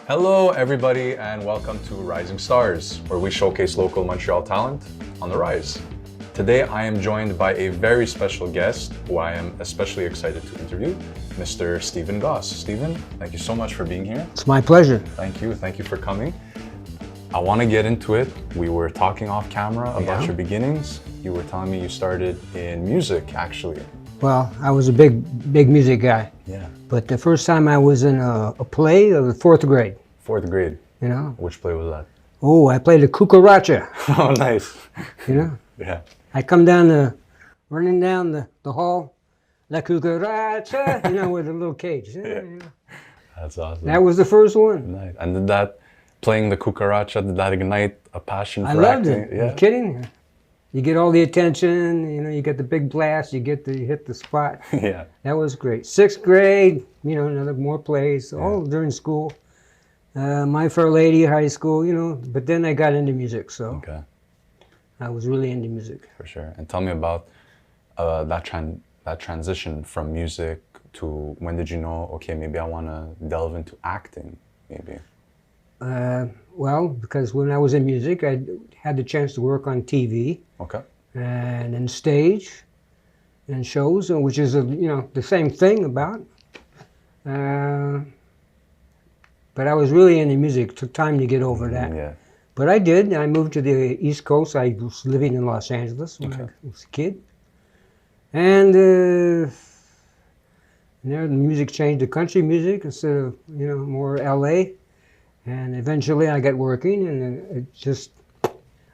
Hello, everybody, and welcome to Rising Stars, where we showcase local Montreal talent on the rise. Today, I am joined by a very special guest who I am especially excited to interview, Mr. Steven Goss. Steven, thank you so much for being here. It's my pleasure. Thank you for coming. I want to get into it. We were talking off camera about your beginnings. You were telling me you started in music, actually. Well, I was a big music guy. Yeah. But the first time I was in a play, of the fourth grade. Fourth grade. You know? Which play was that? Oh, I played a cucaracha. Oh, nice. You know? Yeah. I come running down the hall, la cucaracha, you know, with a little cage. Yeah. That's awesome. That was the first one. Nice. And did that, playing the cucaracha, did that ignite a passion for I loved acting? it. Are you kidding? You get all the attention, you know, you get the big blast, you hit the spot. Yeah. That was great. Sixth grade, you know, more plays, all during school. My Fair Lady, high school, you know, but then I got into music, so Okay. I was really into music. For sure. And tell me about that transition from music to when did you know, okay, maybe I want to delve into acting, maybe? Well, because when I was in music, I had the chance to work on TV. Okay. And in stage and shows, which is, you know, the same thing about. But I was really into music. It took time to get over that. Yeah. But I did. I moved to the East Coast. I was living in Los Angeles when I was a kid. And there the music changed to country music instead of, you know, more LA. And eventually I got working, and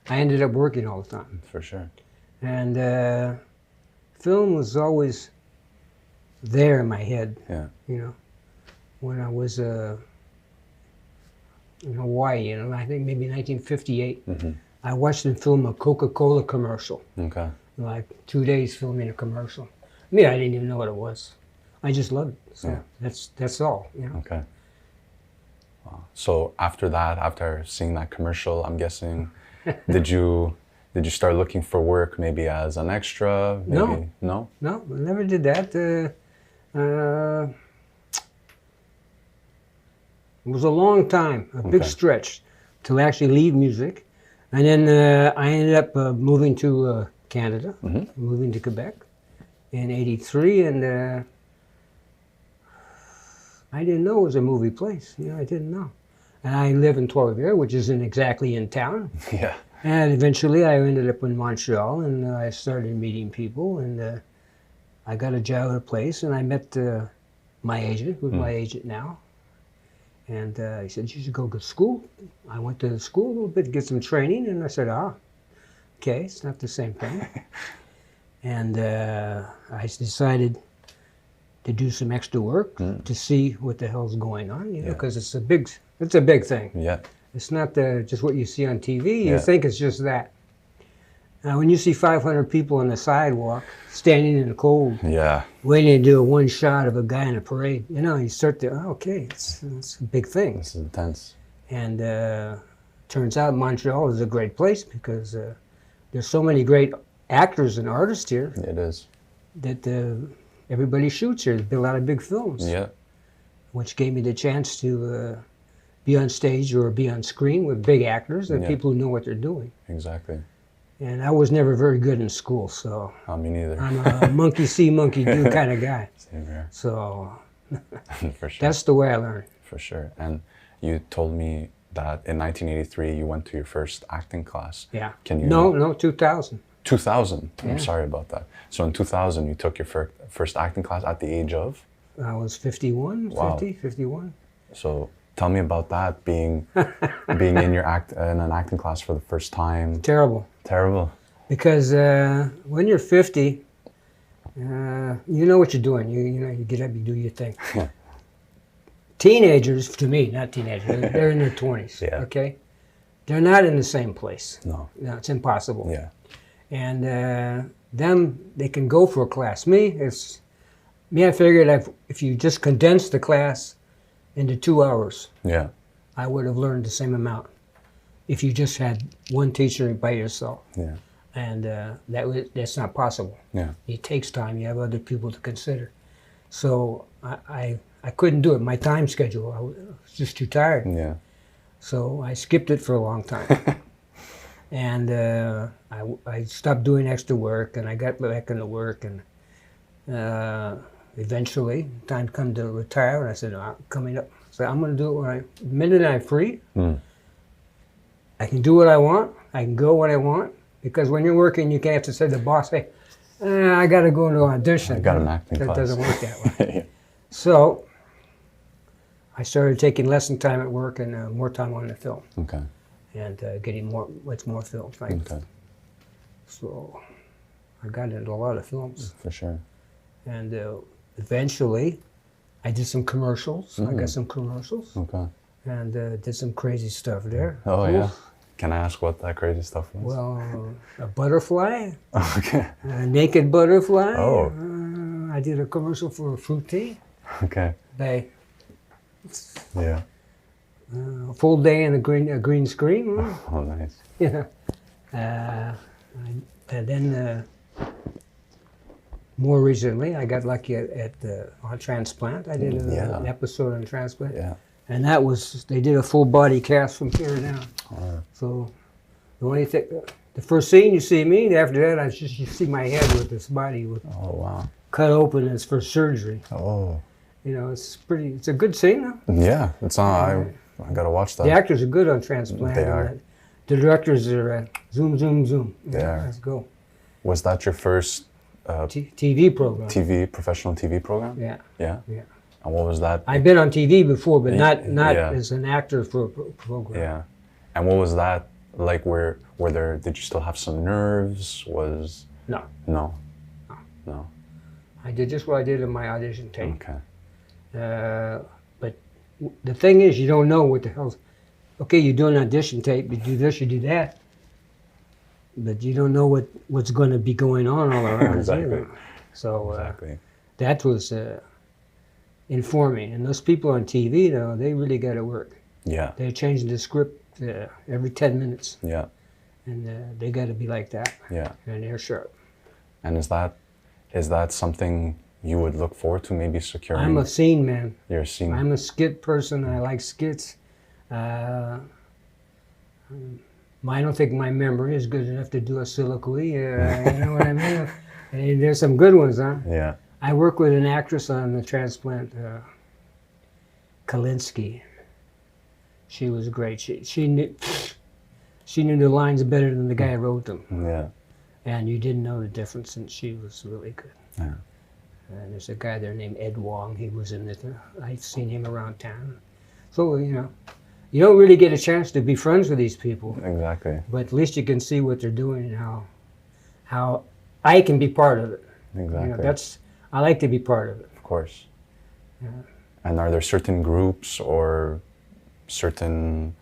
I ended up working all the time. For sure. And film was always there in my head. Yeah. You know, when I was in Hawaii, you know, I think maybe 1958, I watched and filmed a Coca-Cola commercial. Okay. Like 2 days filming a commercial. I mean, I didn't even know what it was. I just loved it. So that's all, you know. Okay. Wow. So after that, after seeing that commercial, I'm guessing, did you start looking for work maybe as an extra? Maybe? No? No, I never did that. It was a long time, a big stretch, to actually leave music. And then I ended up moving to Canada, moving to Quebec in '83, and I didn't know it was a movie place. You know, I didn't know. And I live in Trois-Rivières, which isn't exactly in town. Yeah. And eventually I ended up in Montreal, and I started meeting people, and I got a job at a place, and I met my agent, who's my agent now. And he said, you should go to school. I went to school a little bit, get some training, and I said, okay, it's not the same thing. And I decided to do some extra work to see what the hell's going on, you know, because it's a big thing. Yeah. It's not just what you see on TV. You think it's just that. Now, when you see 500 people on the sidewalk standing in the cold, waiting to do a one shot of a guy in a parade, you know, you start to, okay, it's a big thing. This is intense. And turns out Montreal is a great place because there's so many great actors and artists here. It is. That everybody shoots here. There's been a lot of big films. Yeah. Which gave me the chance to be on stage or be on screen with big actors and people who know what they're doing. Exactly. And I was never very good in school, so Me neither. I'm a monkey see, monkey do kind of guy. Same here. So For sure. that's the way I learned. For sure. And you told me that in 1983 you went to your first acting class. Yeah. Can you? No, 2000. 2000. I'm sorry about that. So in 2000 you took your first acting class at the age of? I was 51, Wow. 51. So tell me about that, being in an acting class for the first time. Terrible. Terrible. Because when you're 50, you know what you're doing. You know, you get up, you do your thing. Teenagers, to me, not teenagers, they're in their 20s, okay? They're not in the same place. No, it's impossible. Yeah. And they can go for a class. I figured if you just condense the class into 2 hours, I would have learned the same amount if you just had one teacher by yourself. Yeah. And that's not possible. Yeah. It takes time. You have other people to consider. So I couldn't do it. My time schedule, I was just too tired. Yeah. So I skipped it for a long time. And I stopped doing extra work, and I got back into work, and eventually time come to retire, and I said, I'm coming up. So I'm going to do it the minute I'm free. I can do what I want. I can go when I want. Because when you're working, you can't have to say to the boss, hey, I got to go into audition. I got an acting class. That doesn't work that way. Yeah. So I started taking less time at work and more time on the film. Okay. And getting more films. Right? Okay. So I got into a lot of films. For sure. And eventually, I did some commercials. I got some commercials. Okay. And did some crazy stuff there. Oh, yeah. Can I ask what that crazy stuff was? Well, a butterfly. Okay. A naked butterfly. Oh. I did a commercial for fruit tea. Okay. Yeah. A full day in a green screen. Oh, nice. Yeah. And then more recently, I got lucky on Transplant. I did an episode on Transplant. Yeah. And that was, they did a full body cast from here down. Oh. So the only thing, the first scene you see me, after that you see my head with this body Oh, wow. cut open, and it's for surgery. Oh. You know, it's a good scene. Huh? Yeah, it's on. I gotta watch that. The actors are good on Transplant. They are. The directors are zoom, zoom, zoom. They are. Let's go. Was that your first TV program. professional TV program? Yeah. Yeah? Yeah. And what was that? I've been on TV before, but not Yeah. as an actor for a program. Yeah. And what was that like? Did you still have some nerves? No. No? No. I did just what I did in my audition tape. Okay. But the thing is, you don't know what the hell's... Okay, you do an audition tape, you do this, you do that. But you don't know what's going to be going on all around. Exactly. So Exactly. that was informing. And those people on TV, though, they really got to work. Yeah. They're changing the script every 10 minutes. Yeah. And they got to be like that. Yeah. And they're sharp. And is that something you would look forward to, maybe securing? I'm a scene man. You're a scene. I'm a skit person. I like skits. I don't think my memory is good enough to do a soliloquy. You know what I mean? And there's some good ones, huh? Yeah. I work with an actress on the Transplant, Kalinsky. She was great. She knew the lines better than the guy who wrote them. Yeah. And you didn't know the difference, and she was really good. Yeah. And there's a guy there named Ed Wong. He was in it. I've seen him around town. So, you know, you don't really get a chance to be friends with these people. Exactly. But at least you can see what they're doing and how I can be part of it. Exactly. You know, I like to be part of it. Of course. Yeah. And are there certain groups or certain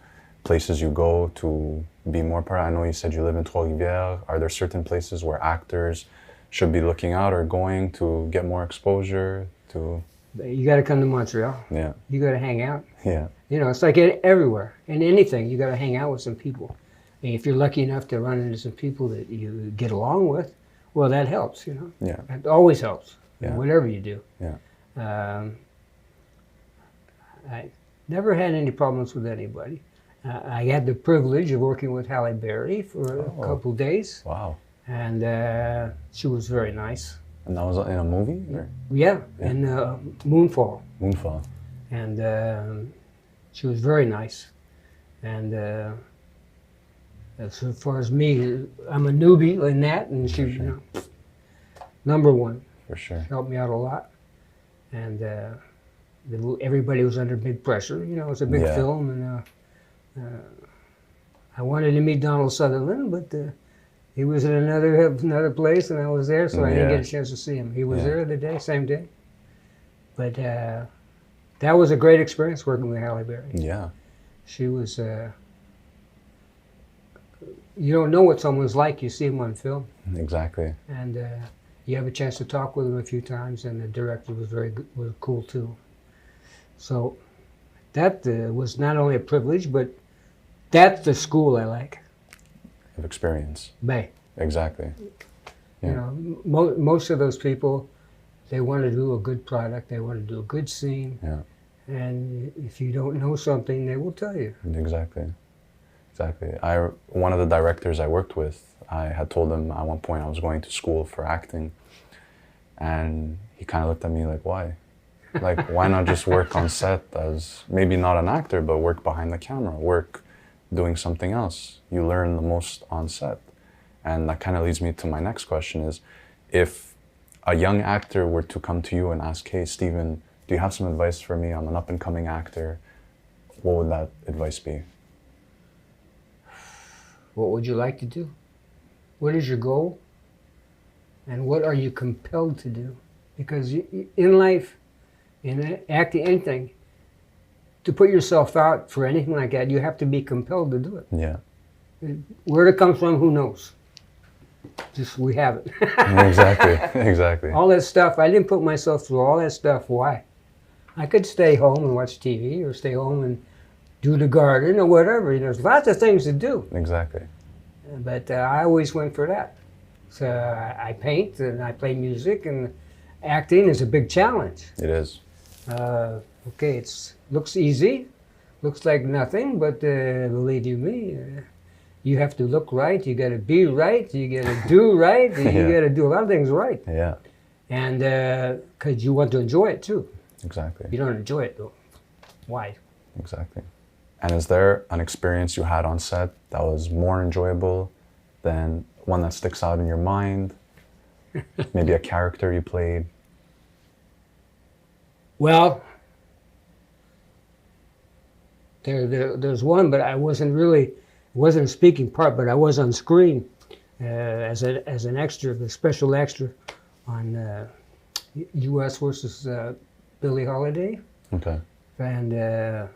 places you go to be more part? I know you said you live in Trois-Rivières. Are there certain places where actors should be looking out or going to get more exposure to? You got to come to Montreal. Yeah. You got to hang out. Yeah. You know, it's like everywhere. In anything, you got to hang out with some people. And if you're lucky enough to run into some people that you get along with, well, that helps, you know. Yeah. It always helps, Yeah. whatever you do. Yeah. I never had any problems with anybody. I had the privilege of working with Halle Berry for a couple days. Wow. And she was very nice. And that was in a movie? Or? Yeah, in Moonfall. Moonfall. And she was very nice. And as far as me, I'm a newbie in that, and she, you know, number one. For sure. Helped me out a lot. And everybody was under big pressure. You know, it's a big film, and I wanted to meet Donald Sutherland, but he was in another place, and I was there, so I didn't get a chance to see him. He was there the same day. But that was a great experience working with Halle Berry. Yeah. She was. You don't know what someone's like. You see them on film. Exactly. And you have a chance to talk with them a few times, and the director was was cool too. So that was not only a privilege, but that's the school I like. Of experience. Bay. Exactly. Yeah. You know, most of those people, They want to do a good product. They want to do a good scene. Yeah. And if you don't know something, they will tell you. Exactly. Exactly. One of the directors I worked with, I had told him at one point I was going to school for acting, and he kind of looked at me like, why? Like, why not just work on set as maybe not an actor, but work behind the camera, work doing something else? You learn the most on set. And that kind of leads me to my next question is, if a young actor were to come to you and ask, hey, Steven, do you have some advice for me? I'm an up-and-coming actor. What would that advice be? What would you like to do? What is your goal? And what are you compelled to do? Because in life, in acting, anything, to put yourself out for anything like that, you have to be compelled to do it. Yeah. Where it comes from, who knows? Just we have it. Exactly, exactly. All that stuff, I didn't put myself through all that stuff. Why? I could stay home and watch TV, or stay home and do the garden, or whatever. There's lots of things to do. Exactly. But I always went for that. So I paint and I play music, and acting is a big challenge. It is. Okay, it looks easy, looks like nothing, but believe you me, you have to look right, you got to be right, you got to do right, you got to do a lot of things right. Yeah. And because you want to enjoy it too. Exactly. If you don't enjoy it, though, why? Exactly. And is there an experience you had on set that was more enjoyable than one that sticks out in your mind? Maybe a character you played? Well, there's one, but I wasn't a speaking part, but I was on screen as an extra, a special extra on U.S. versus Billie Holiday. Okay. And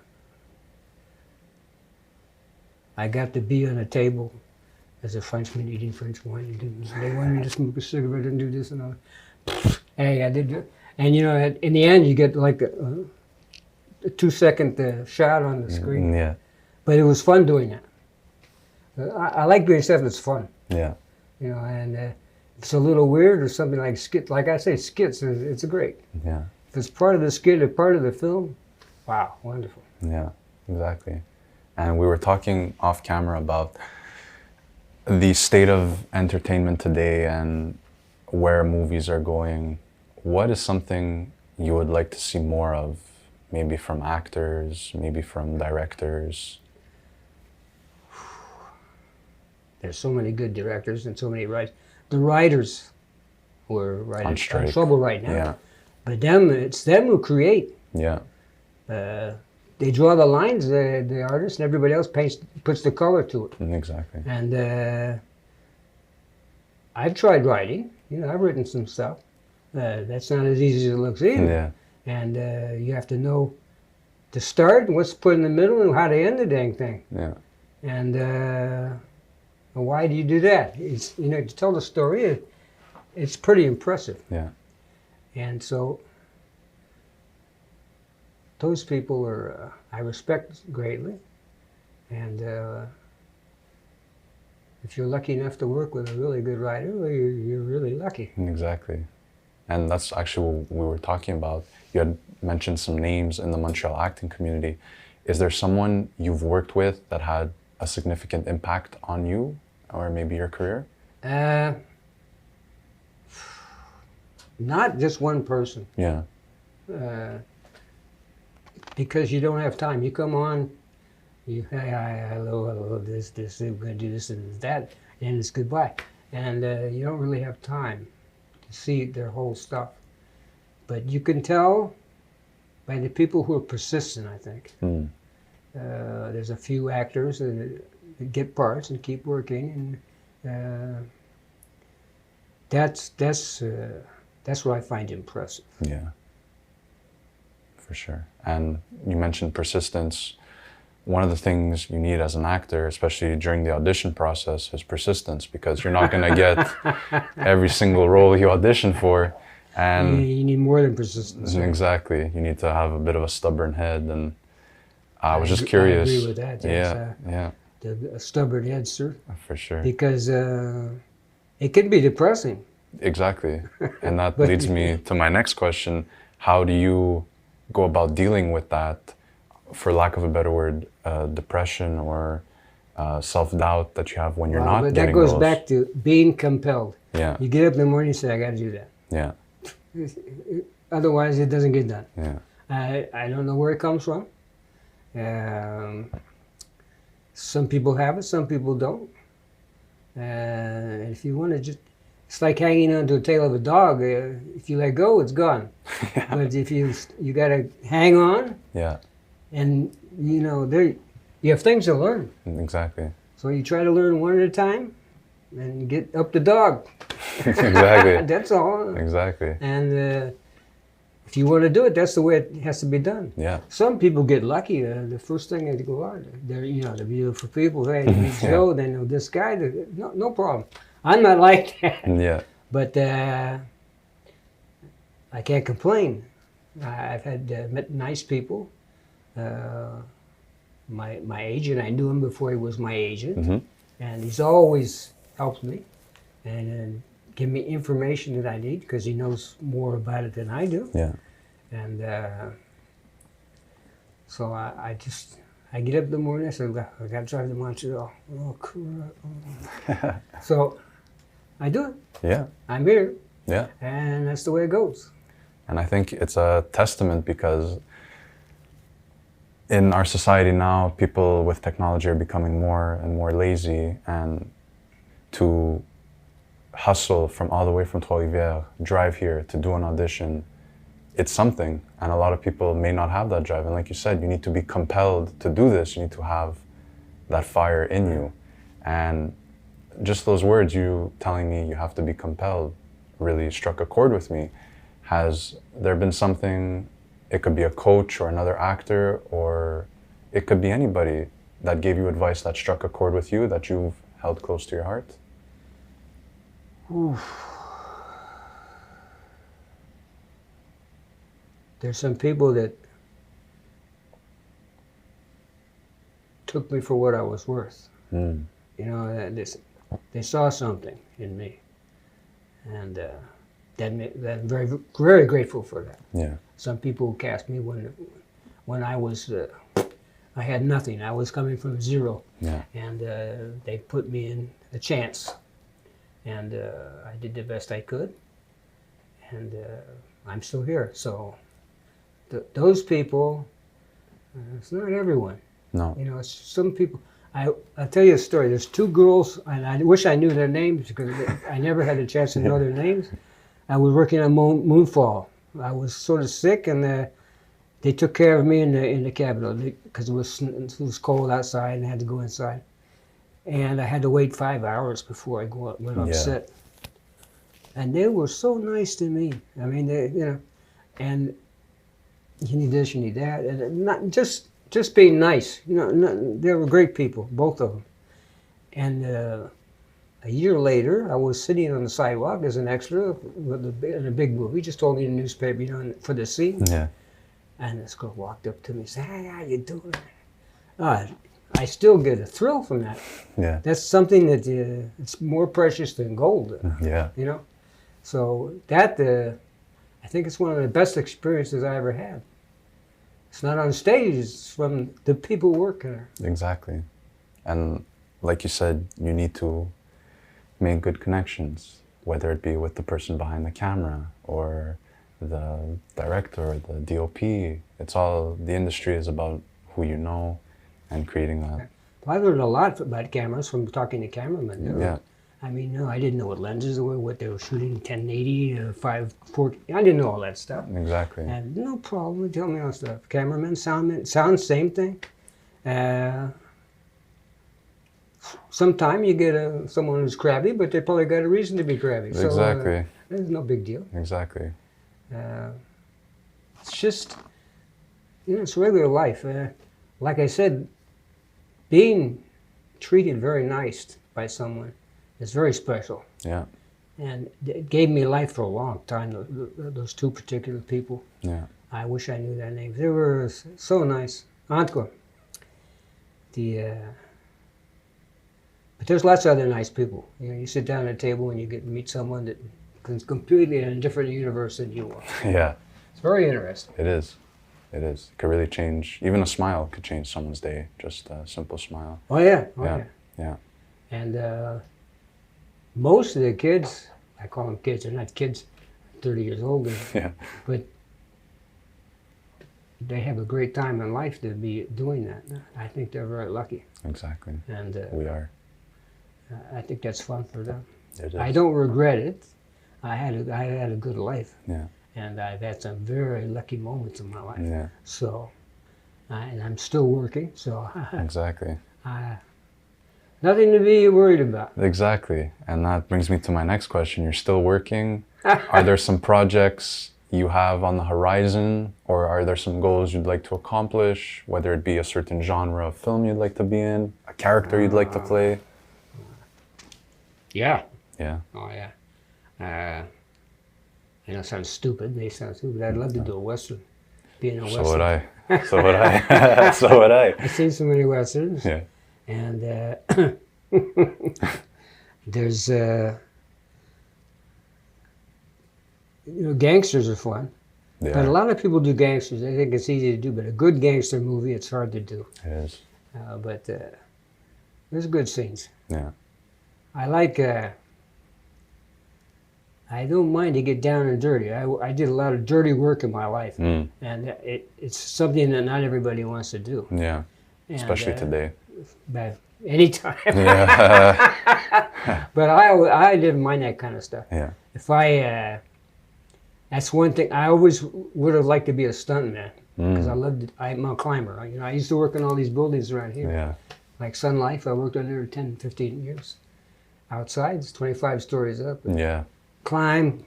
I got to be on a table as a Frenchman eating French wine. They wanted me to smoke a cigarette and do this and all. Hey, I did it. And you know, in the end, you get like a 2-second shot on the screen. Yeah. But it was fun doing it. I like doing stuff that's fun. Yeah. You know, and it's a little weird or something like skits. Like I say, skits, it's great. Yeah. If it's part of the skit or part of the film, wow, wonderful. Yeah, exactly. And we were talking off camera about the state of entertainment today and where movies are going. What is something you would like to see more of, maybe from actors, maybe from directors? There's so many good directors and so many writers. The writers who are On strike. in trouble right now. Yeah. But it's them who create. Yeah. They draw the lines, the artist, and everybody else puts the color to it. Exactly. And I've tried writing. You know, I've written some stuff. That's not as easy as it looks either. Yeah. And you have to know to start, what's put in the middle, and how to end the dang thing. Yeah. And why do you do that? It's, you know, to tell the story, it's pretty impressive. Yeah. And so those people are I respect greatly. And if you're lucky enough to work with a really good writer, well, you're really lucky. Exactly. And that's actually what we were talking about. You had mentioned some names in the Montreal acting community. Is there someone you've worked with that had a significant impact on you or maybe your career? Not just one person. Yeah. Because you don't have time. You come on, you hey, hi, hello, this, we're going to do this and that, and it's goodbye. And you don't really have time to see their whole stuff. But you can tell by the people who are persistent, I think. Mm. There's a few actors that get parts and keep working, and that's what I find impressive. Yeah, for sure. And you mentioned persistence. One of the things you need as an actor, especially during the audition process, is persistence, because you're not going to get every single role you audition for. And you need more than persistence. Exactly. You need to have a bit of a stubborn head. And I was just curious. I agree with that. Yes. Yeah. A stubborn head, sir. For sure. Because it can be depressing. Exactly. And that But leads me to my next question. How do you go about dealing with that, for lack of a better word, depression or self-doubt that you have when you're not but that getting goes roles? back to being compelled. Yeah, You get up in the morning and say, I got to do that. yeah, Otherwise, it doesn't get done. yeah, I don't know where it comes from. Um, some people have it, some people don't. If you want to just, it's like hanging onto the tail of a dog. If you let go, it's gone. But if you got to hang on, yeah, and you know you have things to learn. exactly. So you try to learn one at a time, and get up the dog. Exactly. That's all. Exactly. And if you want to do it, that's the way it has to be done. Yeah. Some people get lucky. The first thing they go out, they're beautiful people. Hey, they meet Yeah. Joe. They know this guy. No problem. I'm not like that. Yeah. But I can't complain. I've had met nice people. My agent, I knew him before he was my agent, Mm-hmm. and he's always helped me and give me information that I need because he knows more about it than I do. Yeah. And so I get up in the morning. I say, I got to drive to Montreal. Oh crap! So I do it. Yeah. I'm here, Yeah. and that's the way it goes. And I think it's a testament because in our society now, people with technology are becoming more and more lazy, and to hustle from all the way from Trois-Rivières, drive here to do an audition, it's something. And a lot of people may not have that drive. And like you said, you need to be compelled to do this. You need to have that fire in you. And just those words, you telling me you have to be compelled, really struck a chord with me. Has there been something, it could be a coach or another actor, or it could be anybody that gave you advice that struck a chord with you that you've held close to your heart? Oof. There's some people that took me for what I was worth. Mm. You know, they saw something in me, and I'm very, very grateful for that. Yeah. Some people cast me when I was, I had nothing. I was coming from zero, Yeah. and they put me in a chance, and I did the best I could, and I'm still here. So those people, it's not everyone. No. You know, it's some people. I'll tell you a story. There's two girls, and I wish I knew their names because I never had a chance to know their names. I was working on Moonfall. I was sort of sick, and they took care of me in the cabin because it was cold outside, and I had to go inside. And I had to wait 5 hours before I went on set. And they were so nice to me. I mean, and you need this, you need that, and not just being nice. You know, they were great people, both of them. And a year later, I was sitting on the sidewalk as an extra in a big movie. Just told me in the newspaper, you know, for the scene. Yeah. And this girl walked up to me and said, "Hey, how you doing?" I still get a thrill from that. Yeah. That's something that it's more precious than gold. Yeah. You know, so that I think it's one of the best experiences I ever had. It's not on stage; it's from the people working there. Exactly. And like you said, you need to make good connections, whether it be with the person behind the camera or the director or the DOP. It's all, the industry is about who you know and creating that. Well, I learned a lot about cameras from talking to cameramen. Yeah. I mean, no, I didn't know what lenses were, what they were shooting, 1080, 540. I didn't know all that stuff. Exactly. And no problem, they tell me all stuff. Cameramen, sound, same thing. Sometime you get someone who's crabby, but they probably got a reason to be crabby. Exactly. So there's no big deal. Exactly. It's just, you know, it's regular life. Like I said, being treated very nice by someone is very special. Yeah. And it gave me life for a long time, those two particular people. Yeah. I wish I knew their names. They were so nice. But there's lots of other nice people. You know, you sit down at a table and you get to meet someone that completely in a different universe than you are. Yeah, It's very interesting. it is. It is. It could really change. Even a smile could change someone's day. Just a simple smile. Oh yeah, Yeah. Yeah. And most of the kids, I call them kids, they're not kids 30 years old, Yeah. but they have a great time in life to be doing that. I think they're very lucky. Exactly. And We are. I think that's fun for them. It is. I don't regret it. I had a good life. Yeah. And I've had some very lucky moments in my life. Yeah. So, and I'm still working, so Exactly. nothing to be worried about. Exactly. And that brings me to my next question. You're still working. Are there some projects you have on the horizon, or are there some goals you'd like to accomplish, whether it be a certain genre of film you'd like to be in, a character you'd like to play? Yeah. Yeah. Oh, yeah. I know it sounds stupid. They sound stupid. I'd love to do a Western. Be in a Western. So would I. So would I. So would I. I've seen so many Westerns. Yeah. And there's, gangsters are fun. They But a are. lot of people do gangsters. They think it's easy to do, but a good gangster movie, it's hard to do. It is. But there's good scenes. Yeah. I like, I don't mind to get down and dirty. I did a lot of dirty work in my life. Mm. And it's something that not everybody wants to do. Yeah. And, Especially today. But anytime. Yeah. But I didn't mind that kind of stuff. Yeah. If that's one thing, I always would have liked to be a stuntman. Because I loved it. I'm a climber. I used to work in all these buildings around here. Yeah. Like Sun Life, I worked on there 10, 15 years. Outside, it's 25 stories up. Yeah. Climb,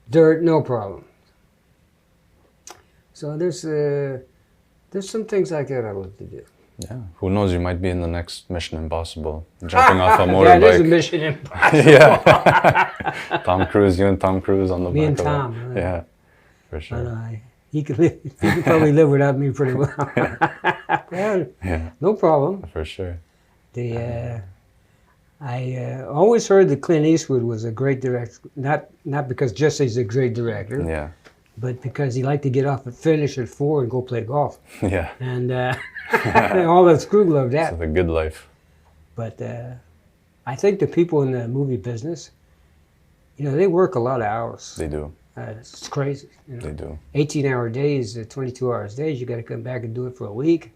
dirt, no problem. So there's some things like that I love to do. Yeah. Who knows? You might be in the next Mission Impossible, jumping off a motorbike. That is a Mission Impossible. Yeah. Tom Cruise, you and Tom Cruise on the Me back and of Tom. it. Yeah. For sure. But, he could probably live without me pretty well. Yeah, Yeah. no problem. For sure. I always heard that Clint Eastwood was a great director, not because Jesse's a great director, Yeah. but because he liked to get off at finish at 4 and go play golf. Yeah. And all the crew loved that. It's the good life. But I think the people in the movie business, they work a lot of hours. They do. It's crazy. They do. 18-hour days, 22 hours days, you got to come back and do it for a week.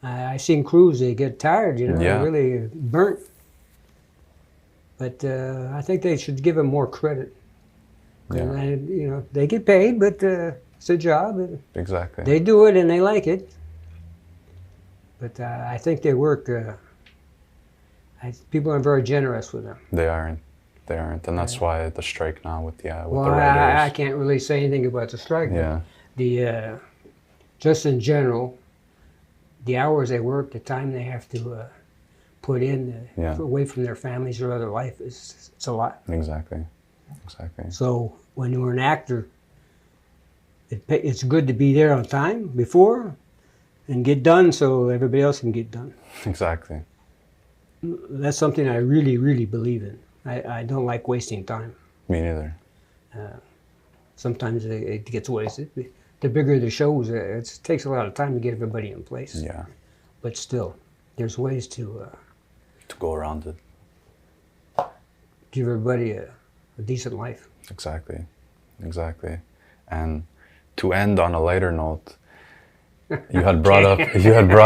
I've seen crews, they get tired, Yeah. really burnt. But I think they should give them more credit. Yeah. And, they get paid, but it's a job. And Exactly. they do it and they like it. But I think they work, people are very generous with them. They aren't. They aren't. And that's why the strike now with the Well, the I writers. can't really say anything about the strike. Yeah. The just in general, the hours they work, the time they have to put in Yeah. away from their families or other life, it's a lot. Exactly. Exactly. So when you're an actor, it's good to be there on time before and get done so everybody else can get done. Exactly. That's something I really, really believe in. I don't like wasting time. Me neither. Sometimes it gets wasted. The bigger the shows, it takes a lot of time to get everybody in place. Yeah. But still, there's ways to Go around it. give everybody a decent life. Exactly. Exactly. And to end on a lighter note, you had brought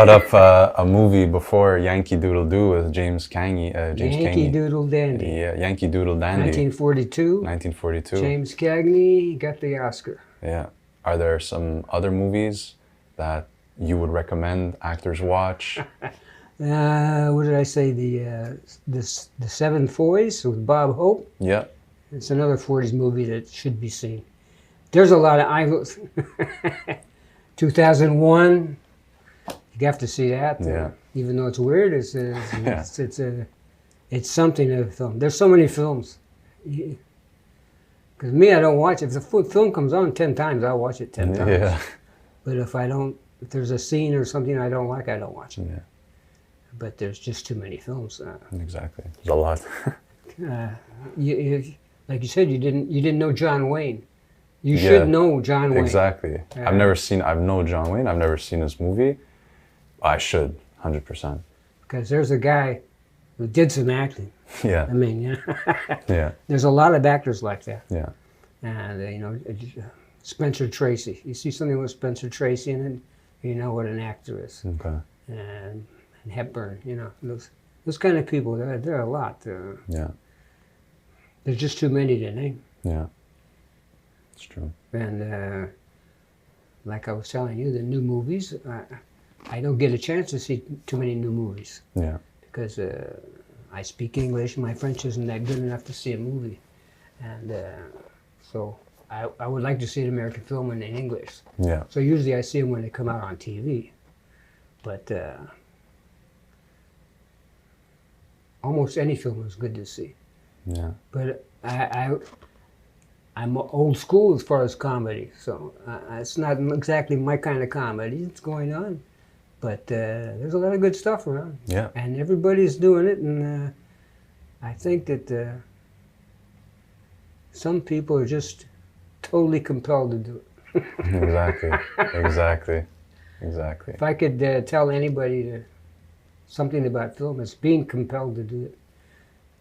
up a movie before, Yankee Doodle Doo, with James Cagney. Yankee Doodle Dandy. Yeah, Yankee Doodle Dandy. 1942. 1942. James Cagney got the Oscar. Yeah. Are there some other movies that you would recommend actors watch? What did I say? The Seven Foys with Bob Hope. Yeah. It's another 40s movie that should be seen. There's a lot of 2001. You have to see that. Yeah. Even though it's weird, it's something of a film. There's so many films. Because me, I don't watch it. If the film comes on 10 times, I'll watch it 10 times. Yeah. But if there's a scene or something I don't like, I don't watch it. Yeah. But there's just too many films. Exactly. There's a lot. like you said, you didn't know John Wayne. You should know John Wayne. Exactly. I've known John Wayne. I've never seen his movie. I should, 100%. Because there's a guy who did some acting. Yeah. I mean, Yeah. There's a lot of actors like that. Yeah. And, Spencer Tracy. You see something with Spencer Tracy in it, you know what an actor is. Okay. And Hepburn, those kind of people, there are a lot. Yeah. There's just too many to name. Yeah. It's true. And like I was telling you, the new movies, I don't get a chance to see too many new movies. Yeah. Because I speak English, my French isn't that good enough to see a movie. And so I would like to see an American film in English. Yeah. So usually I see them when they come out on TV. But almost any film is good to see. Yeah. But I'm old school as far as comedy, so it's not exactly my kind of comedy that's going on. But there's a lot of good stuff around. Yeah. And everybody's doing it, and I think that some people are just totally compelled to do it. Exactly. If I could tell anybody something about film, it's being compelled to do it.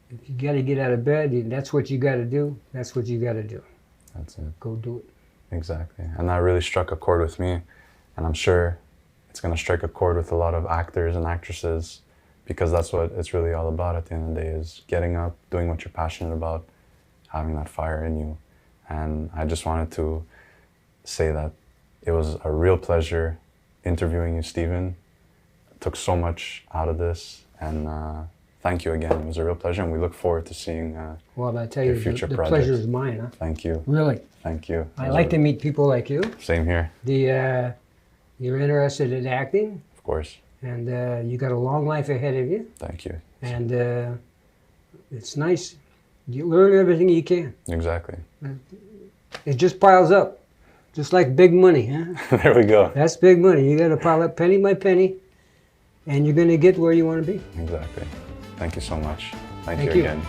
If you got to get out of bed, and that's what you got to do, that's what you got to do. That's it. Go do it. Exactly. And that really struck a chord with me. And I'm sure it's going to strike a chord with a lot of actors and actresses, because that's what it's really all about at the end of the day, is getting up, doing what you're passionate about, having that fire in you. And I just wanted to say that it was a real pleasure interviewing you, Steven. It took so much out of this, and thank you again. It was a real pleasure, and we look forward to seeing well, I tell your you, future the projects. pleasure is mine. Huh? Thank you. Really. Thank you. I like to meet people like you. Same here. You're interested in acting, Of course. and you got a long life ahead of you. Thank you. And it's nice. You learn everything you can. Exactly. It just piles up, just like big money, huh? There we go. That's big money. You got to pile up penny by penny, and you're going to get where you want to be. Exactly. Thank you so much. Thank Thank you you. again.